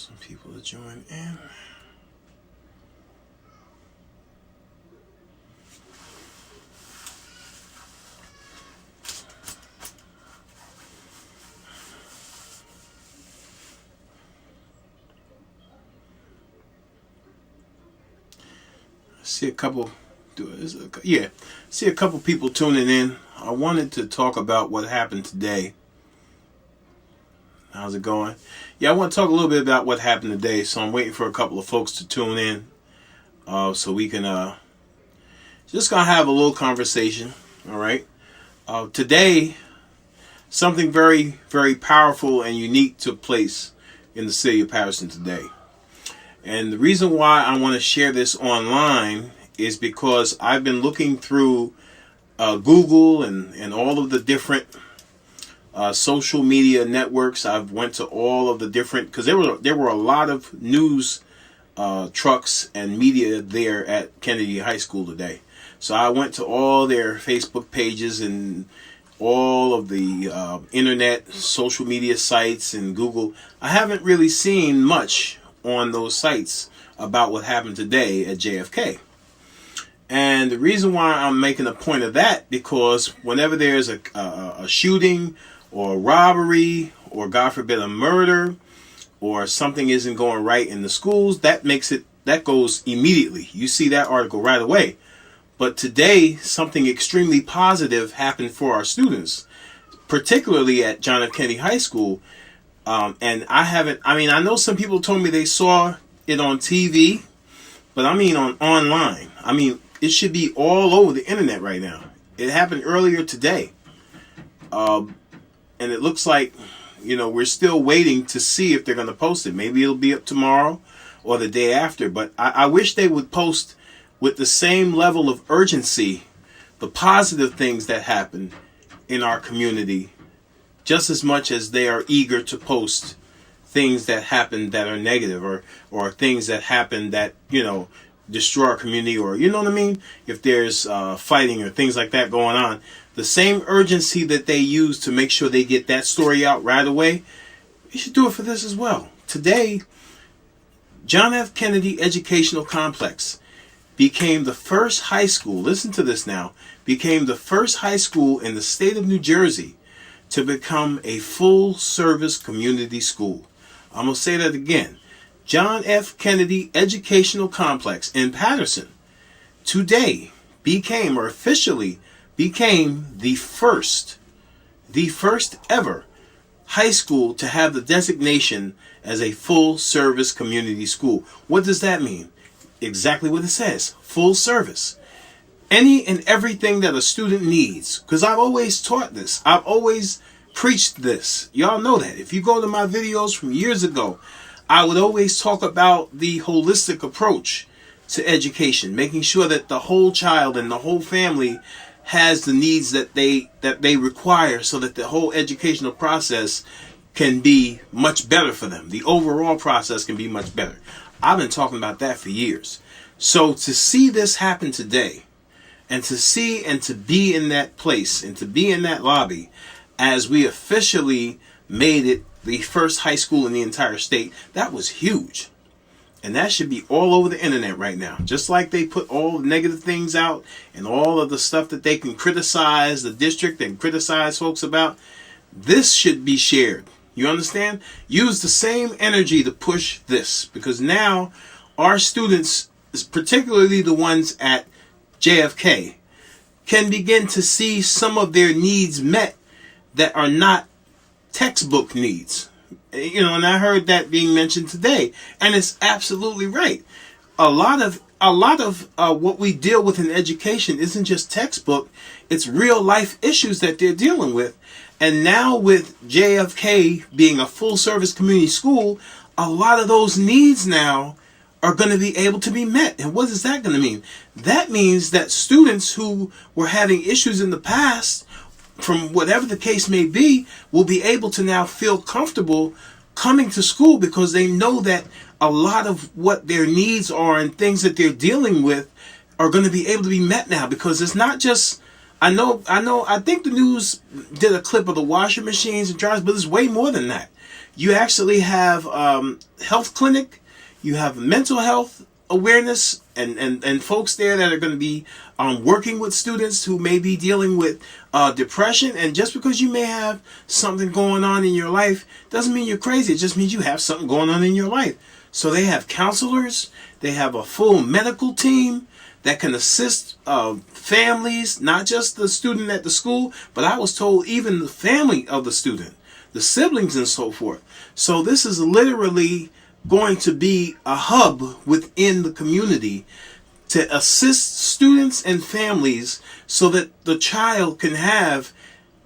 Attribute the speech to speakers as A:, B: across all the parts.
A: Some people to join in. See a couple people tuning in. I wanted to talk about what happened today. How's it going? Yeah, I want to talk a little bit about what happened today. So I'm waiting for a couple of folks to tune in, so we can just gonna have a little conversation. All right. Today, something very, very powerful and unique took place in the city of Paterson today. And the reason why I want to share this online is because I've been looking through Google and all of the different social media networks. I've went to all of the different, because there were a lot of news trucks and media there at Kennedy High School today. So I went to all their Facebook pages and all of the internet social media sites and Google. I haven't really seen much on those sites about what happened today at JFK. And the reason why I'm making a point of that, because whenever there's a shooting or a robbery or, God forbid, a murder or something isn't going right in the schools, that goes immediately. You see that article right away. But today, something extremely positive happened for our students, particularly at John F. Kennedy High School. And I know some people told me they saw it on TV, but I mean online. I mean, it should be all over the internet right now. It happened earlier today. And it looks like, we're still waiting to see if they're going to post it. Maybe it'll be up tomorrow or the day after. But I wish they would post with the same level of urgency the positive things that happen in our community, just as much as they are eager to post things that happen that are negative or things that happen that, destroy our community, or, you know what I mean? If there's fighting or things like that going on, the same urgency that they use to make sure they get that story out right away, you should do it for this as well. Today, John F. Kennedy Educational Complex became the first high school, listen to this now, became the first high school in the state of New Jersey to become a full-service community school. I'm going to say that again. John F. Kennedy Educational Complex in Paterson today officially became the first ever high school to have the designation as a full-service community school. What does that mean? Exactly what it says. Full service. Any and everything that a student needs. Because I've always taught this. I've always preached this. Y'all know that. If you go to my videos from years ago, I would always talk about the holistic approach to education. Making sure that the whole child and the whole family has the needs that they require, so that the whole educational process can be much better for them. The overall process can be much better. I've been talking about that for years. So to see this happen today, and to see and to be in that place and to be in that lobby as we officially made it the first high school in the entire state, that was huge. And that should be all over the internet right now. Just like they put all the negative things out and all of the stuff that they can criticize the district and criticize folks about, this should be shared. You understand? Use the same energy to push this, because now our students, particularly the ones at JFK, can begin to see some of their needs met that are not textbook needs. And I heard that being mentioned today, and it's absolutely right. A lot of what we deal with in education isn't just textbook; it's real life issues that they're dealing with. And now with JFK being a full service community school, a lot of those needs now are going to be able to be met. And what is that going to mean? That means that students who were having issues in the past, from whatever the case may be, will be able to now feel comfortable coming to school, because they know that a lot of what their needs are and things that they're dealing with are going to be able to be met now, because it's not just I think the news did a clip of the washing machines and dryers, but it's way more than that. You actually have health clinic, you have mental health awareness, and folks there that are going to be working with students who may be dealing with depression. And just because you may have something going on in your life doesn't mean you're crazy. It just means you have something going on in your life. So they have counselors, they have a full medical team that can assist families, not just the student at the school, but I was told even the family of the student, the siblings and so forth. So this is literally going to be a hub within the community to assist students and families so that the child can have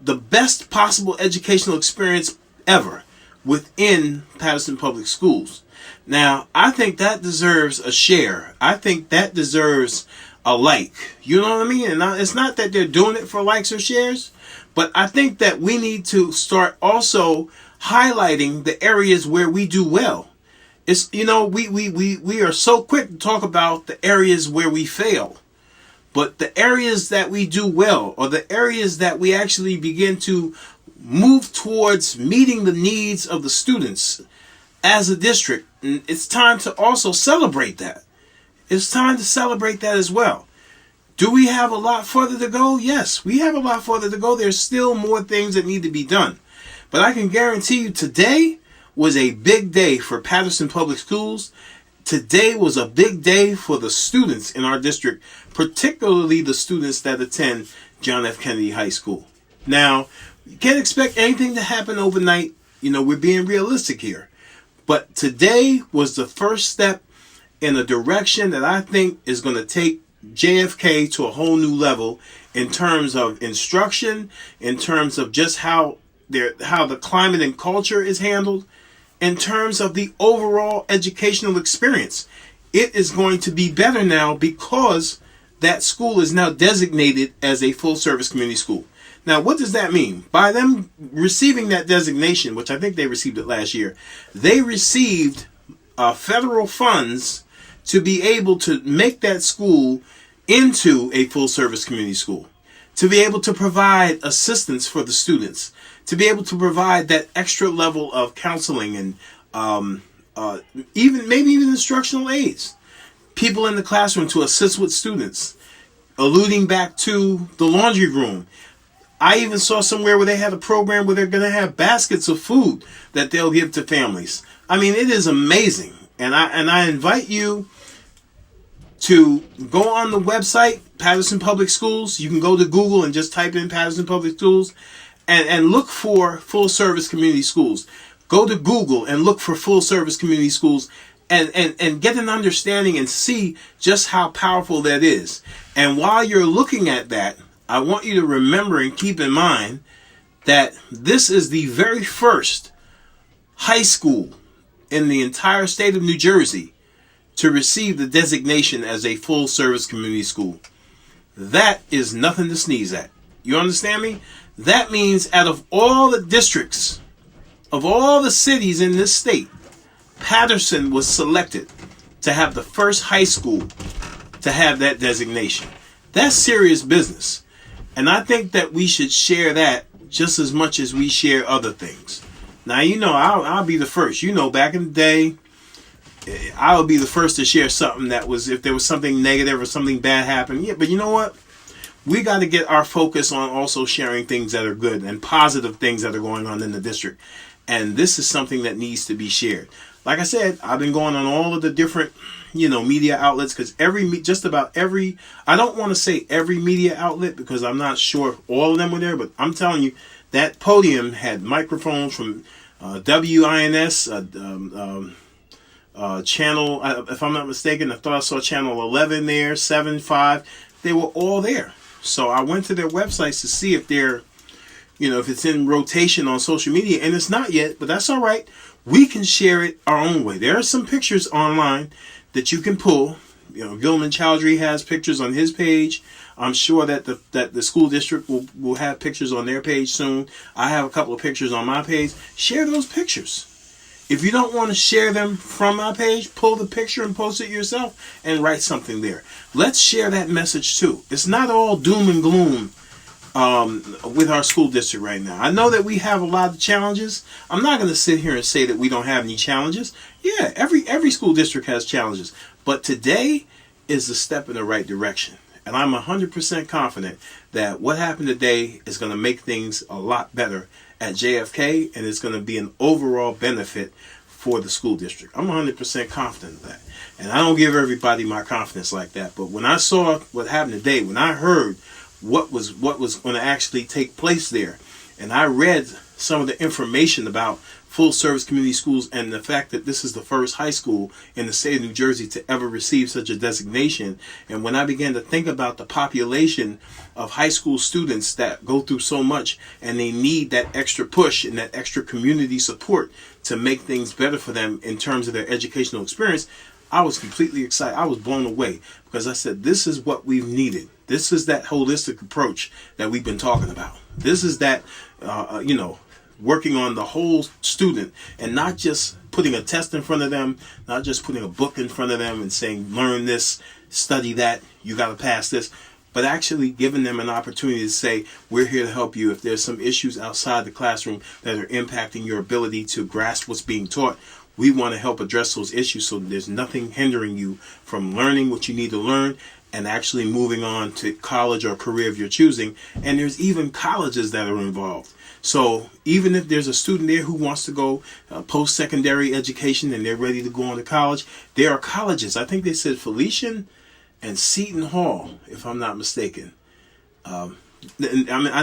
A: the best possible educational experience ever within Paterson Public Schools. Now, I think that deserves a share. I think that deserves a like. You know what I mean? And it's not that they're doing it for likes or shares, but I think that we need to start also highlighting the areas where we do well. It's, you know, we are so quick to talk about the areas where we fail. But the areas that we do well, or the areas that we actually begin to move towards meeting the needs of the students as a district, it's time to also celebrate that. It's time to celebrate that as well. Do we have a lot further to go? Yes, we have a lot further to go. There's still more things that need to be done. But I can guarantee you today was a big day for Paterson Public Schools. Today was a big day for the students in our district, particularly the students that attend John F. Kennedy High School. Now, you can't expect anything to happen overnight. You know, we're being realistic here. But today was the first step in a direction that I think is going to take JFK to a whole new level in terms of instruction, in terms of just how the climate and culture is handled, in terms of the overall educational experience. It is going to be better now because that school is now designated as a full-service community school. Now, what does that mean? By them receiving that designation, which I think they received it last year, they received federal funds to be able to make that school into a full-service community school, to be able to provide assistance for the students, to be able to provide that extra level of counseling and even instructional aids, people in the classroom to assist with students, alluding back to the laundry room. I even saw somewhere where they had a program where they're going to have baskets of food that they'll give to families. I mean, it is amazing. And I invite you to go on the website, Paterson Public Schools. You can go to Google and just type in Paterson Public Schools and look for full service community schools. Go to Google and look for full service community schools and get an understanding and see just how powerful that is. And while you're looking at that, I want you to remember and keep in mind that this is the very first high school in the entire state of New Jersey to receive the designation as a full-service community school. That is nothing to sneeze at. You understand me? That means out of all the districts, of all the cities in this state, Paterson was selected to have the first high school to have that designation. That's serious business. And I think that we should share that just as much as we share other things. Now, you know, I'll be the first. You know, back in the day, I would be the first to share something that was, if there was something negative or something bad happened. Yeah, but you know what? We got to get our focus on also sharing things that are good and positive things that are going on in the district. And this is something that needs to be shared. Like I said, I've been going on all of the different, media outlets, because just about every, I don't want to say every media outlet because I'm not sure if all of them were there, but I'm telling you, that podium had microphones from WINS, channel, if I'm not mistaken, I thought I saw channel 11 there, 7, 5. They were all there. So I went to their websites to see if they're, if it's in rotation on social media, and it's not yet, but that's all right. We can share it our own way. There are some pictures online that you can pull. Gilman Chowdhury has pictures on his page. I'm sure that the school district will have pictures on their page soon. I have a couple of pictures on my page. Share those pictures. If you don't want to share them from my page, pull the picture and post it yourself and write something there. Let's share that message too. It's not all doom and gloom with our school district right now. I know that we have a lot of challenges. I'm not going to sit here and say that we don't have any challenges. Yeah, every school district has challenges. But today is a step in the right direction. And I'm 100% confident that what happened today is going to make things a lot better at JFK, and it's going to be an overall benefit for the school district. I'm 100% confident of that. And I don't give everybody my confidence like that. But when I saw what happened today, when I heard what was going to actually take place there, and I read some of the information about full service community schools and the fact that this is the first high school in the state of New Jersey to ever receive such a designation, and when I began to think about the population of high school students that go through so much and they need that extra push and that extra community support to make things better for them in terms of their educational experience, I was completely excited. I was blown away because I said, this is what we've needed. This is that holistic approach that we've been talking about. This is that, working on the whole student and not just putting a test in front of them, not just putting a book in front of them and saying, learn this, study that, you got to pass this, but actually giving them an opportunity to say, we're here to help you. If there's some issues outside the classroom that are impacting your ability to grasp what's being taught, we want to help address those issues so there's nothing hindering you from learning what you need to learn and actually moving on to college or career of your choosing. And there's even colleges that are involved. So even if there's a student there who wants to go post-secondary education and they're ready to go on to college, there are colleges. I think they said Felician and Seton Hall, if I'm not mistaken. I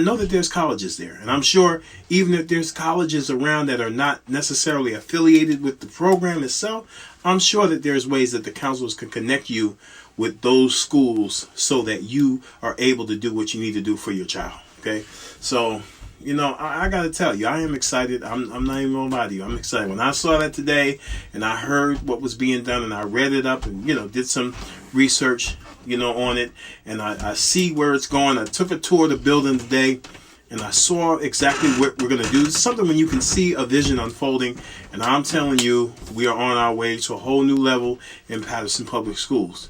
A: know that there's colleges there, and I'm sure even if there's colleges around that are not necessarily affiliated with the program itself, I'm sure that there's ways that the counselors can connect you with those schools so that you are able to do what you need to do for your child. Okay, so I got to tell you, I am excited. I'm not even gonna lie to you. I'm excited. When I saw that today and I heard what was being done and I read it up and did some research on it, and I see where it's going. I took a tour of the building today and I saw exactly what we're going to do. It's something when you can see a vision unfolding, and I'm telling you, we are on our way to a whole new level in Paterson Public Schools.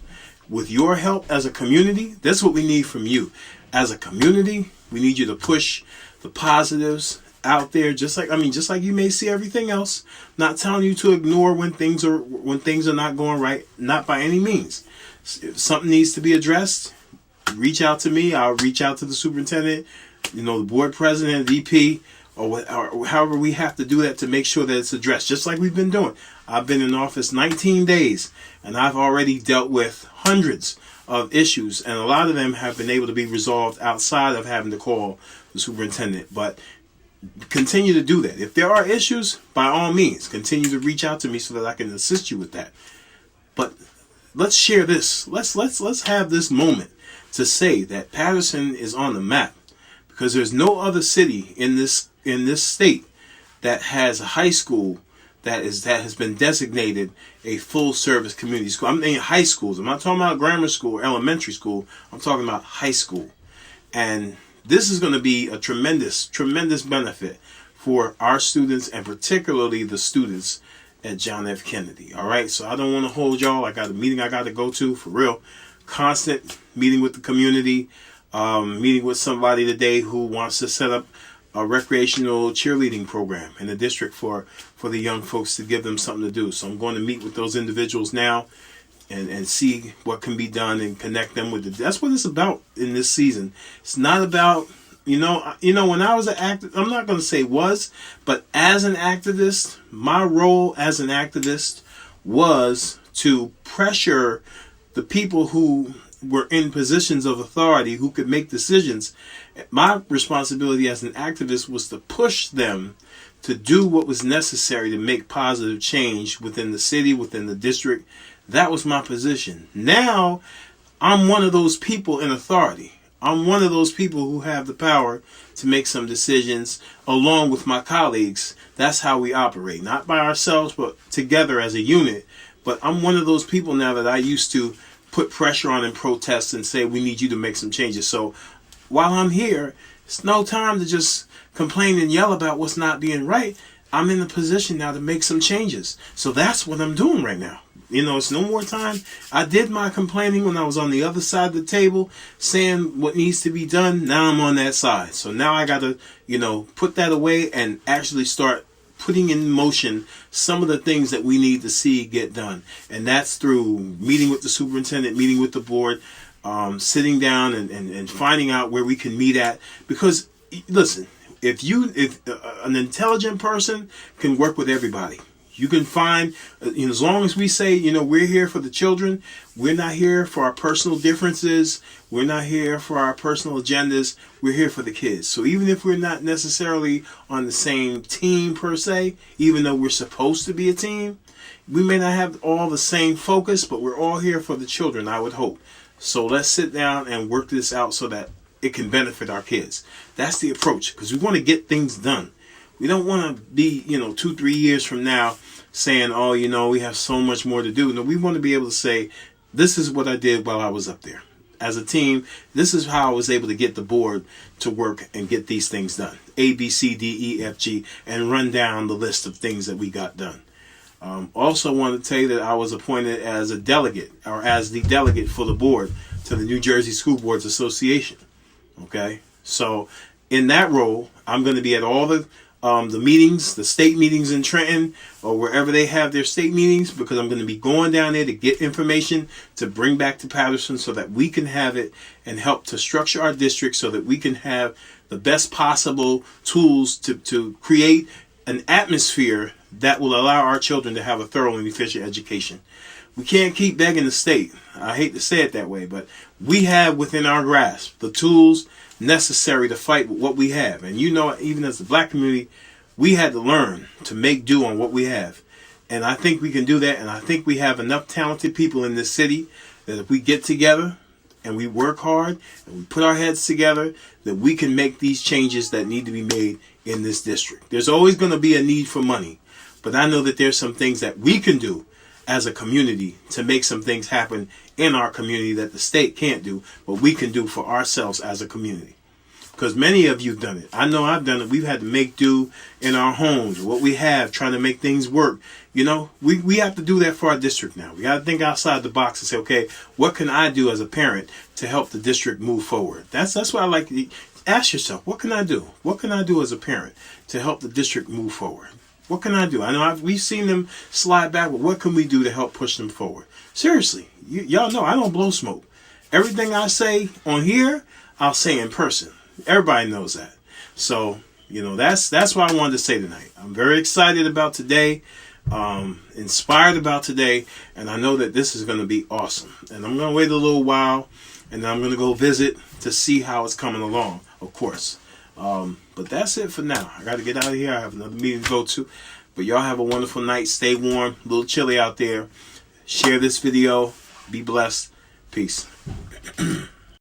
A: With your help as a community, that's what we need from you. As a community, we need you to push the positives out there, just like you may see everything else. Not telling you to ignore when things are not going right, not by any means. If something needs to be addressed, reach out to me. I'll reach out to the superintendent, the board president, VP, or however we have to do that to make sure that it's addressed, just like we've been doing. I've been in office 19 days, and I've already dealt with hundreds of issues, and a lot of them have been able to be resolved outside of having to call the superintendent. But continue to do that. If there are issues, by all means, continue to reach out to me so that I can assist you with that. But let's share this. Let's have this moment to say that Paterson is on the map, because there's no other city in this state that has a high school that has been designated a full service community school. I'm in high schools. I'm not talking about grammar school or elementary school. I'm talking about high school. And this is going to be a tremendous, tremendous benefit for our students, and particularly the students at John F. Kennedy. All right. So I don't want to hold y'all. I got a meeting I got to go to, for real. Constant meeting with the community, meeting with somebody today who wants to set up a recreational cheerleading program in the district for the young folks, to give them something to do. So I'm going to meet with those individuals now and see what can be done and connect them with that's what it's about in this season. It's not about, when I was an activist, I'm not going to say was, but as an activist, my role as an activist was to pressure the people who were in positions of authority, who could make decisions. My responsibility as an activist was to push them to do what was necessary to make positive change within the city, within the district. That was my position. Now, I'm one of those people in authority. I'm one of those people who have the power to make some decisions along with my colleagues. That's how we operate. Not by ourselves, but together as a unit. But I'm one of those people now that I used to put pressure on and protest and say, we need you to make some changes. So while I'm here, it's no time to just complain and yell about what's not being right. I'm in a position now to make some changes. So that's what I'm doing right now. You know, it's no more time. I did my complaining when I was on the other side of the table saying what needs to be done. Now I'm on that side. So now I got to, you know, put that away and actually start putting in motion some of the things that we need to see get done. And that's through meeting with the superintendent, meeting with the board, sitting down and finding out where we can meet at. Because, listen, if an intelligent person can work with everybody. You can find, you know, as long as we say, you know, we're here for the children, we're not here for our personal differences, we're not here for our personal agendas, we're here for the kids. So even if we're not necessarily on the same team per se, even though we're supposed to be a team, we may not have all the same focus, but we're all here for the children, I would hope. So let's sit down and work this out so that it can benefit our kids. That's the approach, because we want to get things done. We don't want to be, you know, 2-3 years from now saying, oh, you know, we have so much more to do. No, we want to be able to say, this is what I did while I was up there. As a team, this is how I was able to get the board to work and get these things done. A, B, C, D, E, F, G, and run down the list of things that we got done. Also want to tell you that I was appointed as a delegate, or as the delegate for the board to the New Jersey School Boards Association. Okay? So in that role, I'm going to be at all the meetings, the state meetings in Trenton, or wherever they have their state meetings, because I'm going to be going down there to get information to bring back to Paterson so that we can have it and help to structure our district so that we can have the best possible tools to create an atmosphere that will allow our children to have a thorough and efficient education. We can't keep begging the state. I hate to say it that way, but we have within our grasp the tools necessary to fight with what we have. And you know, even as the black community, we had to learn to make do on what we have. And I think we can do that. And I think we have enough talented people in this city that if we get together and we work hard and we put our heads together, that we can make these changes that need to be made in this district. There's always going to be a need for money, but I know that there's some things that we can do as a community to make some things happen in our community that the state can't do, but we can do for ourselves as a community. Because many of you have done it. I know I've done it. We've had to make do in our homes, what we have, trying to make things work. You know, we have to do that for our district now. We got to think outside the box and say, okay, what can I do as a parent to help the district move forward? That's what I like to ask yourself. What can I do? What can I do as a parent to help the district move forward? What can I do? I know we've seen them slide back, but what can we do to help push them forward? Seriously, y'all know I don't blow smoke. Everything I say on here, I'll say in person. Everybody knows that. So, you know, that's what I wanted to say tonight. I'm very excited about today, inspired about today, and I know that this is going to be awesome. And I'm going to wait a little while, and then I'm going to go visit to see how it's coming along, of course. But that's it for now. I got to get out of here. I have another meeting to go to. But y'all have a wonderful night. Stay warm. A little chilly out there. Share this video. Be blessed. Peace.